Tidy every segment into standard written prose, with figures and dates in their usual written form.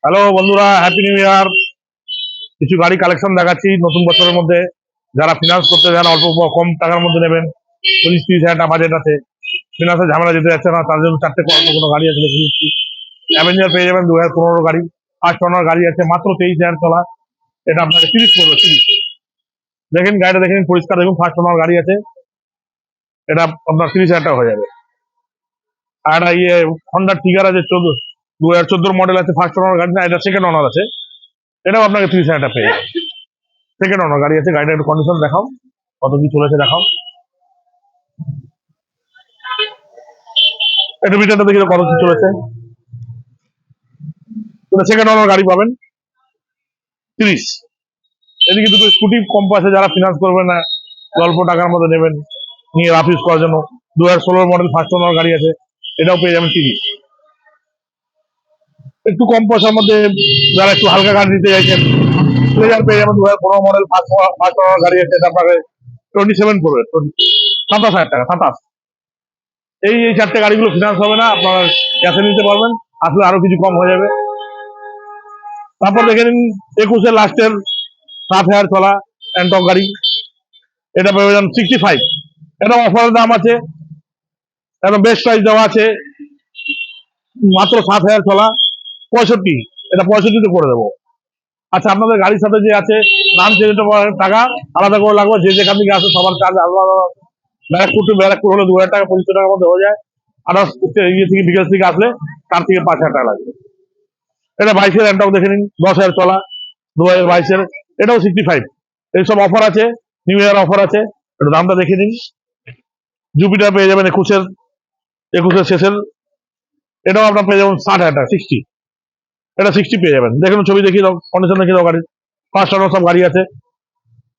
Hello বন্ধুরা, happy new year. কিছু গাড়ি কালেকশন দেখাচ্ছি নতুন বছরের মধ্যে। যারা ফিনান্স করতে চান, অল্প কম টাকার মধ্যে নেবেন, 25-30 হাজার টাকা বাজেট আছে, ফিনান্সের ঝামেলা যেতে যাচ্ছে না, তার জন্য চারটে অল্প কোনো গাড়ি আছে দেখে দিচ্ছি। অ্যাভেঞ্জার পেয়ে যাবেন 2015 গাড়ি, 8 টনার গাড়ি আছে, মাত্র 23 হাজার চলা। এটা আপনাকে 30 পড়বে, 30। দেখেন গাড়িটা, দেখেন পরিষ্কার, দেখুন 5 টনার গাড়ি আছে। এটা আপনার 30 হাজার টাকা হয়ে যাবে। আর ইয়ে হন্ডা টিগার আছে, 2014 মডেল আছে, 5 টনার গাড়ি না, এটা সেকেন্ড ওনার আছে। এটাও আপনাকে 30 হাজার টাকা পেয়ে যাবে। সেকেন্ড ওনার গাড়ি আছে। গাড়িটা একটু কন্ডিশন দেখাও, কত কি চলেছে দেখাও। একটু মিটারটা দেখি কত কি চলেছে। সেকেন্ড ওনার গাড়ি পাবেন 30। এদিকে দুটো স্কুটি কম আছে, যারা ফিনান্স করবেন না, অল্প টাকার মধ্যে নেবেন, নিয়ে রাফ ইউজ করার জন্য 2016 মডেল 5 টনার গাড়ি আছে, এটাও পেয়ে যাবেন 30। একটু কম পয়সার মধ্যে যারা একটু হালকা গাড়ি নিতে চাইছেন, প্লেজার পেয়ে যাবেন 2015 মডেল 5 টনার গাড়ি আছে, এটা আপনাকে 27 পড়বে, 27 হাজার টাকা, 27। এই চারটে গাড়িগুলো ফিনান্স হবে না, আপনারা ক্যাশে নিতে পারবেন, আসলে আরো কিছু কম হয়ে যাবে। তারপর দেখে নিন 21-এর লাস্টের 7 হাজার চলা অ্যান্টক গাড়ি, এটা পেয়ে যান 65। এটা অফারের দাম আছে, এটা বেস্ট প্রাইস দেওয়া আছে, মাত্র 7 হাজার চলা, 65। এটা 65-তে করে দেবো। আচ্ছা, আপনাদের গাড়ির সাথে যে আছে নাম চেঞ্জ টাকা আলাদা করে লাগবে, যে যেখান থেকে আসে সবার চার্জ আলাদা। ব্যারাকপুর টু ব্যারাকপুর হলে 2,000 টাকা, 2500 টাকার মধ্যে হয়ে যায়। আদার্স ইয়ে থেকে বিকাশ থেকে আসলে তার থেকে 5,000 টাকা লাগবে। এটা 22-এর অ্যান্টক দেখে নিন, 10 হাজার চলা, 2022-এর, এটাও 65। এইসব অফার আছে, নিউ ইয়ার অফার আছে, এটা দামটা দেখে নিন। জুপিটার পেয়ে যাবেন 21-এর শেষের, এটাও আপনার পেয়ে যাবেন 60 হাজার টাকা, 60। এটা 60 পেয়ে যাবেন। দেখুন ছবি দেখিয়ে দাও, কন্ডিশন দেখিয়ে দাও গাড়ির। 5 টনার সব গাড়ি আছে।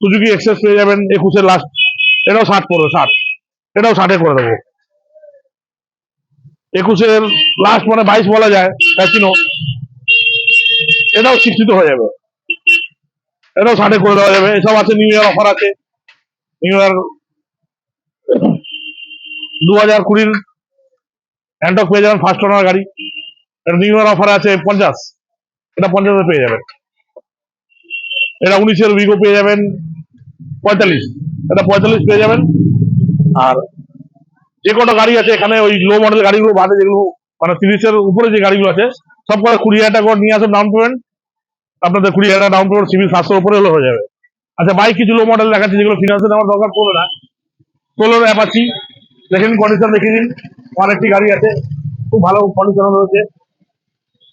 সুজুকি এক্সেস পেয়ে যাবেন 21-এর লাস্ট, এটাও 60 পড়বে, 60। এটাও 60-এ করে দেবো। 21-এর লাস্ট মানে 22 বলা যায়, প্যাসিনো, এটাও 60 হয়ে যাবে, এটাও 60-এ করে দেওয়া যাবে। এসব আছে, নিউ ইয়ার অফার আছে। নিউ ইয়ার 2020-এর অ্যান্টক পেয়ে যাবেন 5 টনার গাড়ি, এটা নিউ ইয়ার অফার আছে 50। এটা 50-এ পেয়ে যাবেন। এটা 19-এর উইগো পেয়ে যাবেন 45, এটা 45 পেয়ে যাবেন। আর যে কটা গাড়ি আছে এখানে, ওই লো মডেল গাড়িগুলো বাদে, যেগুলো মানে 30-এর উপরে যে গাড়িগুলো আছে, সব করে 20,000 টাকা করে নিয়ে আসুন ডাউন পেমেন্ট। আপনাদের 20,000 টাকা ডাউন পেমেন্ট, সিভিল 700 উপরে হলে হয়ে যাবে। আচ্ছা, বাইক কিছু লো মডেল দেখাচ্ছি, যেগুলো ফিনান্সে নেওয়ার দরকার পড়বে না। 16-এর অ্যাপাচি দেখেন, কন্ডিশন দেখে নিন। অনেকটি গাড়ি আছে, খুব ভালো কন্ডিশন রয়েছে।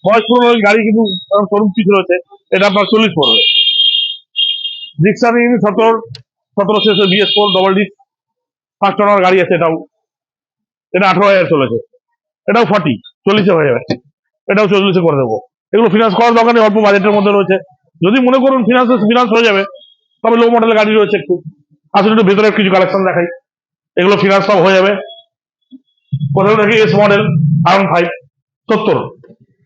বয়স পুরো গাড়ি, কিন্তু শোরুম পিস রয়েছে। এটা আপনার 40 পড়বে। রিক্সা নিয়ে নিন 17 শেষে BS4 ডবল ডিস্ক, 5 টনার গাড়ি আছে, এটাও, এটা 18,000 চলেছে, এটাও 40, 40-এ হয়ে যাবে। এটাও 40-এ করে দেবো। এগুলো ফিনান্স করার দরকার নেই, অল্প বাজেটের মধ্যে রয়েছে। যদি মনে করুন ফিনান্স হয়ে যাবে, তবে লো মডেল গাড়ি রয়েছে একটু। আসলে একটু ভেতরে কিছু কালেকশন দেখাই, এগুলো ফিনান্স সব হয়ে যাবে। কোথাও দেখি এস মডেল R15 70,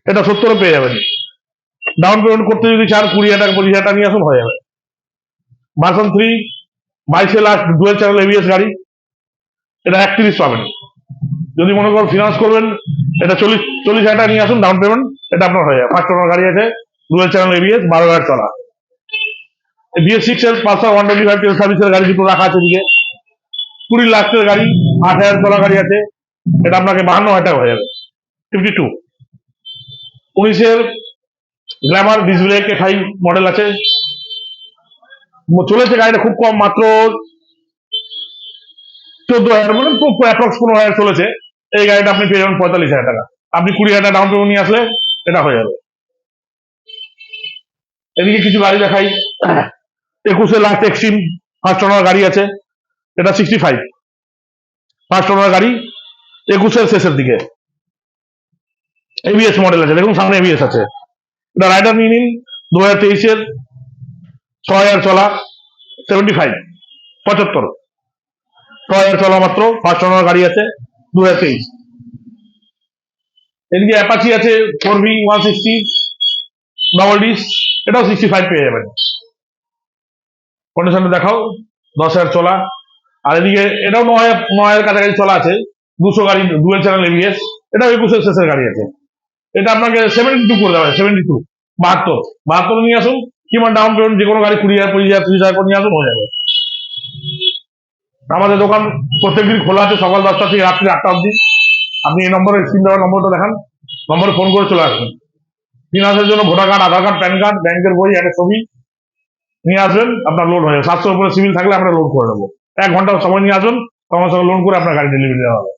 এটা 70-এ পেয়ে যাবেন। ডাউন পেমেন্ট করতে যদি চান 20,000 টাকা, 25,000 টাকা নিয়ে আসুন, হয়ে যাবে। ভার্সন 3 22-এ লাস্ট ডুয়েল চ্যানেল ABS গাড়ি, এটা 31 পাবেন। যদি মনে করেন ফিনান্স করবেন, এটা 40,000 টাকা নিয়ে আসুন ডাউন পেমেন্ট, এটা আপনার হয়ে যাবে। 5 টনার গাড়ি আছে, ডুয়েল চ্যানেল ABS, 12,000 চলা। BS6-এর পালসার 125 তেল সার্ভিসের গাড়ি দুটো রাখা আছে এদিকে। 20 লাখের গাড়ি, 8,000 চলা গাড়ি আছে, এটা আপনাকে 52,000 টাকা হয়ে যাবে, 52। 19-এর গ্ল্যামার ডিসব্লেক K5 মডেল আছে, চলেছে গাড়িটা খুব কম, মাত্র 14,000, মানে অ্যাপ্রক্স 15,000 চলেছে। এই গাড়িটা আপনি পেয়ে যাবেন 45,000 টাকা। আপনি 20,000 টাকা ডাউন পেমেন্ট নিয়ে আসলে এটা হয়ে যাবে। এদিকে কিছু গাড়ি দেখাই। 21-এর লাস্ট এক্সট্রিম 5 টনার গাড়ি আছে, এটা 65, 5 টনার গাড়ি, 21-এর শেষের দিকে। ABS মডেল আছে, দেখুন সামনে ABS আছে। এটা রাইডার নিয়ে নিন, 2023-এর 6,000 চলা, 75, 75, 6,000 চলা মাত্র, 5 টনার গাড়ি আছে, 2023। এদিকে অ্যাপাচি আছে 4V 160 ডবল ডিস্ক, এটাও 65 পেয়ে যাবেন। কন্ডিশনটা দেখাও, 10,000 চলা। আর এদিকে এটাও 9,000 কাছাকাছি চলা আছে, 200 গাড়ি, ডুয়েল চ্যানেল ABS, এটাও 21-এর শেষের গাড়ি আছে। এটা আপনাকে 72 করে দেওয়া হয়, 72। বাহাত্তর নিয়ে আসুন, কিংবা ডাউন পেমেন্ট যে কোনো গাড়ি 20,000 25,000 30,000 করে নিয়ে আসুন, হয়ে যাবে। আমাদের দোকান প্রত্যেকদিন খোলা আছে সকাল 10টা থেকে রাত্রি 8টা অবধি। আপনি এই নম্বরে, স্ক্রিন দেওয়ার নম্বরটা দেখান, নম্বরে ফোন করে চলে আসবেন। ফিনান্সের জন্য ভোটার কার্ড, আধার কার্ড, প্যান কার্ড, ব্যাংকের বই, একটা ছবি নিয়ে আসবেন, আপনার লোড হয়ে যাবে। 700 উপরে সিভিল থাকলে আমরা লোড করে দেবো। 1 ঘন্টা সময় নিয়ে আসুন, সঙ্গে সঙ্গে লোন করে আপনার গাড়ি ডেলিভারি দেওয়া হবে।